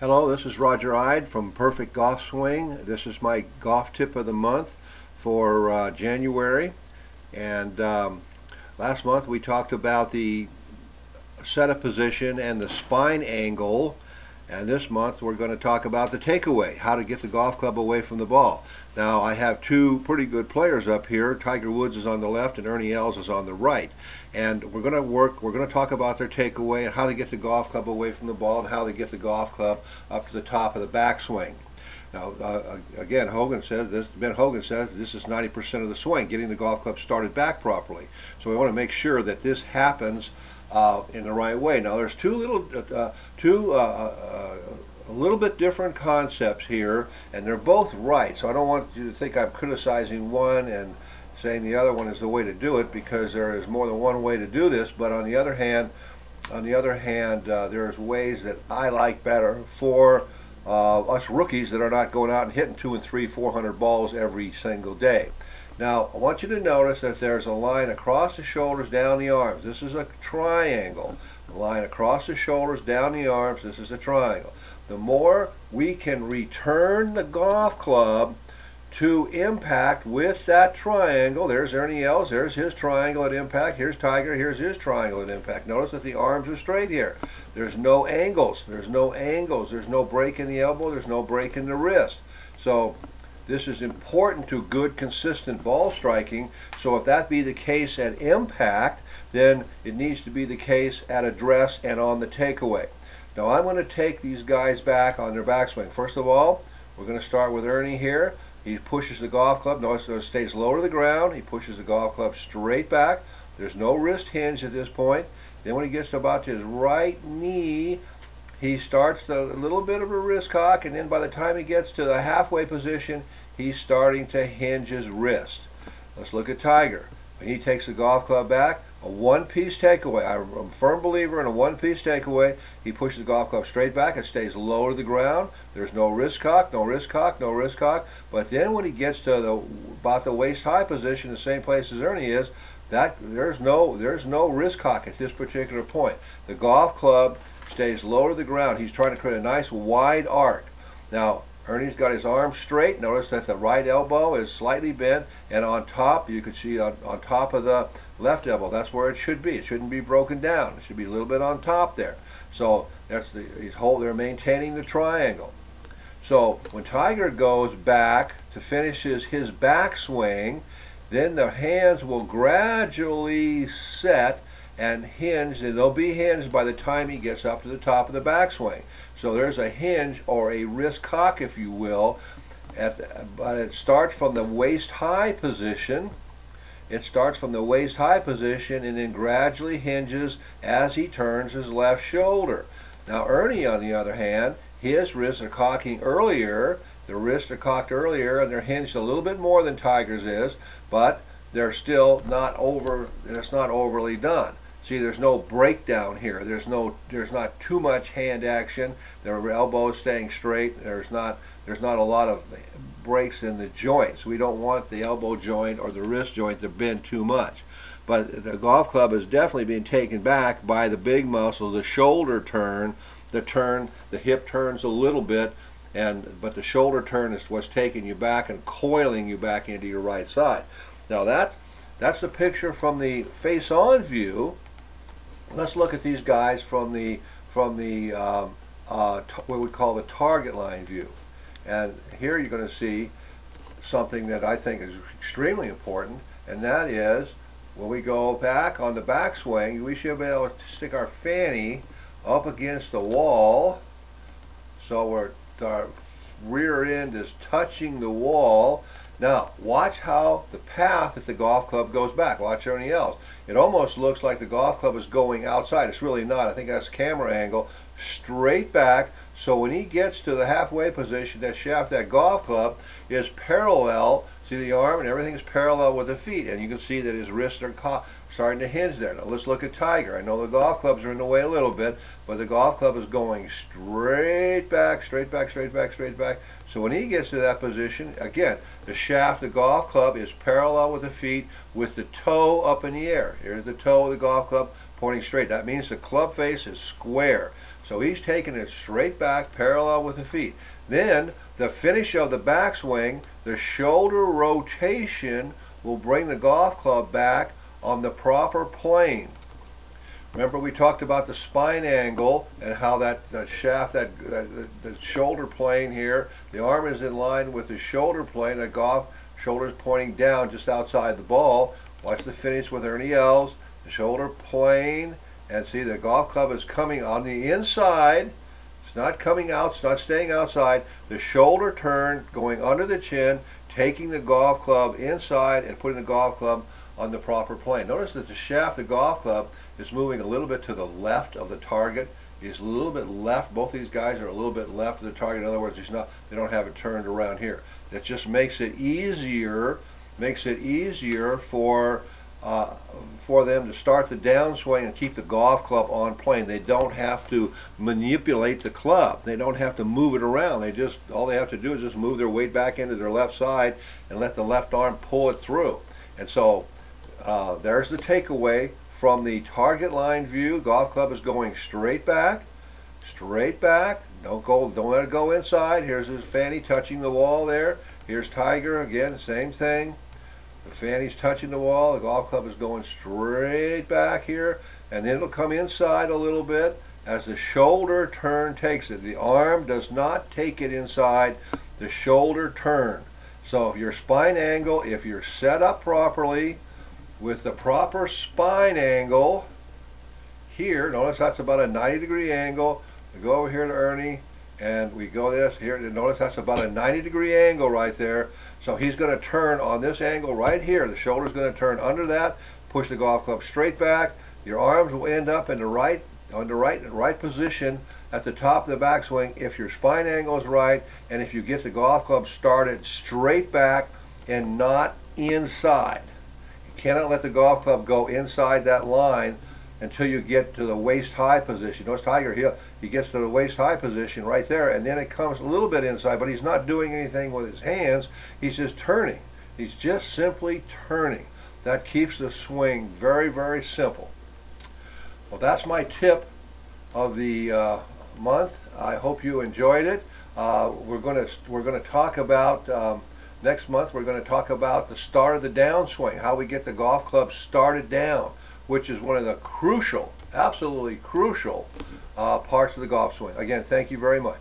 Hello, this is Roger Ide from Perfect Golf Swing. This is my golf tip of the month for January. And last month we talked about the setup position and the spine angle. And this month we're going to talk about the takeaway, how to get the golf club away from the ball. Now I have two pretty good players up here. Tiger Woods is on the left and Ernie Els is on the right. And we're going to talk about their takeaway and how to get the golf club away from the ball and how to get the golf club up to the top of the backswing. Now, again, Ben Hogan says this is 90% of the swing, getting the golf club started back properly. So we want to make sure that this happens in the right way. Now, there's a little bit different concepts here, and they're both right. So I don't want you to think I'm criticizing one and saying the other one is the way to do it, because there is more than one way to do this. But on the other hand, there's ways that I like better for us rookies that are not going out and hitting 200 and 300, 400 balls every single day. Now, I want you to notice that there's a line across the shoulders, down the arms. This is a triangle. A line across the shoulders, down the arms. This is a triangle. The more we can return the golf club to impact with that triangle, there's Ernie Els, there's his triangle at impact, here's Tiger, here's his triangle at impact. Notice that the arms are straight here. There's no angles, there's no break in the elbow, there's no break in the wrist. So this is important to good, consistent ball striking. So if that be the case at impact, then it needs to be the case at address and on the takeaway. Now I'm going to take these guys back on their backswing. First of all, we're going to start with Ernie here. He pushes the golf club. Notice it stays low to the ground. He pushes the golf club straight back. There's no wrist hinge at this point. Then when he gets to about his right knee, he starts a little bit of a wrist cock, and then by the time he gets to the halfway position, he's starting to hinge his wrist. Let's look at Tiger. When he takes the golf club back, a one-piece takeaway. I'm a firm believer in a one-piece takeaway. He pushes the golf club straight back. It stays low to the ground. There's no wrist cock, no wrist cock, no wrist cock. But then when he gets to about the waist-high position, the same place as Ernie is, there's no wrist cock at this particular point. The golf club stays low to the ground. He's trying to create a nice wide arc. Now, Ernie's got his arms straight. Notice that the right elbow is slightly bent, and on top, you can see on top of the left elbow, that's where it should be. It shouldn't be broken down. It should be a little bit on top there. So they're maintaining the triangle. So when Tiger goes back to finish his backswing, then the hands will gradually set and hinge, and they'll be hinged by the time he gets up to the top of the backswing. So there's a hinge or a wrist cock, if you will, but it starts from the waist-high position. It starts from the waist-high position and then gradually hinges as he turns his left shoulder. Now Ernie, on the other hand, his wrists are cocking earlier. The wrists are cocked earlier, and they're hinged a little bit more than Tiger's is, but they're still not it's not overly done. See, there's no breakdown here. There's not too much hand action. Their elbow is staying straight. There's not a lot of breaks in the joints. We don't want the elbow joint or the wrist joint to bend too much. But the golf club is definitely being taken back by the big muscle, the shoulder turn, the hip turns a little bit, but the shoulder turn is what's taking you back and coiling you back into your right side. Now that's the picture from the face-on view. Let's look at these guys from the what we call the target line view. And here you're going to see something that I think is extremely important, and that is when we go back on the backswing, we should be able to stick our fanny up against the wall, so our rear end is touching the wall. Now, watch how the path that the golf club goes back. Watch Ernie Els. It almost looks like the golf club is going outside. It's really not. I think that's camera angle. Straight back. So when he gets to the halfway position, that shaft, that golf club is parallel. See the arm and everything is parallel with the feet. And you can see that his wrists are starting to hinge there. Now let's look at Tiger. I know the golf clubs are in the way a little bit, but the golf club is going straight back, straight back, straight back, straight back. So when he gets to that position, again, the shaft of the golf club is parallel with the feet with the toe up in the air. Here's the toe of the golf club pointing straight. That means the club face is square. So he's taking it straight back, parallel with the feet. Then the finish of the backswing, the shoulder rotation will bring the golf club back on the proper plane. Remember we talked about the spine angle and how that shaft, the shoulder plane here, the arm is in line with the shoulder plane, the golf shoulder is pointing down just outside the ball. Watch the finish with Ernie Els, the shoulder plane, and see the golf club is coming on the inside. It's not coming out, it's not staying outside. The shoulder turn going under the chin, taking the golf club inside and putting the golf club on the proper plane. Notice that the shaft of the golf club is moving a little bit to the left of the target. He's a little bit left. Both these guys are a little bit left of the target. In other words, they don't have it turned around here. That just makes it easier for them to start the downswing and keep the golf club on plane. They don't have to manipulate the club. They don't have to move it around. All they have to do is just move their weight back into their left side and let the left arm pull it through. And so there's the takeaway from the target line view. Golf club is going straight back, straight back. Don't let it go inside. Here's his fanny touching the wall there. Here's Tiger again, same thing. The fanny's touching the wall. The golf club is going straight back here, and then it'll come inside a little bit as the shoulder turn takes it. The arm does not take it inside. The shoulder turn. So if your spine angle, if you're set up properly with the proper spine angle here, notice that's about a 90-degree angle. We go over here to Ernie and we go this here. Notice that's about a 90-degree angle right there. So he's going to turn on this angle right here. The shoulder's going to turn under that, push the golf club straight back. Your arms will end up in the right position at the top of the backswing if your spine angle is right and if you get the golf club started straight back and not inside. You cannot let the golf club go inside that line until you get to the waist-high position. Notice Tiger, he gets to the waist-high position right there, and then it comes a little bit inside, but he's not doing anything with his hands. He's just turning. He's just simply turning. That keeps the swing very, very simple. Well, that's my tip of the month. I hope you enjoyed it. We're going to talk about next month. We're going to talk about the start of the downswing, how we get the golf club started down, which is one of the crucial, absolutely crucial parts of the golf swing. Again, thank you very much.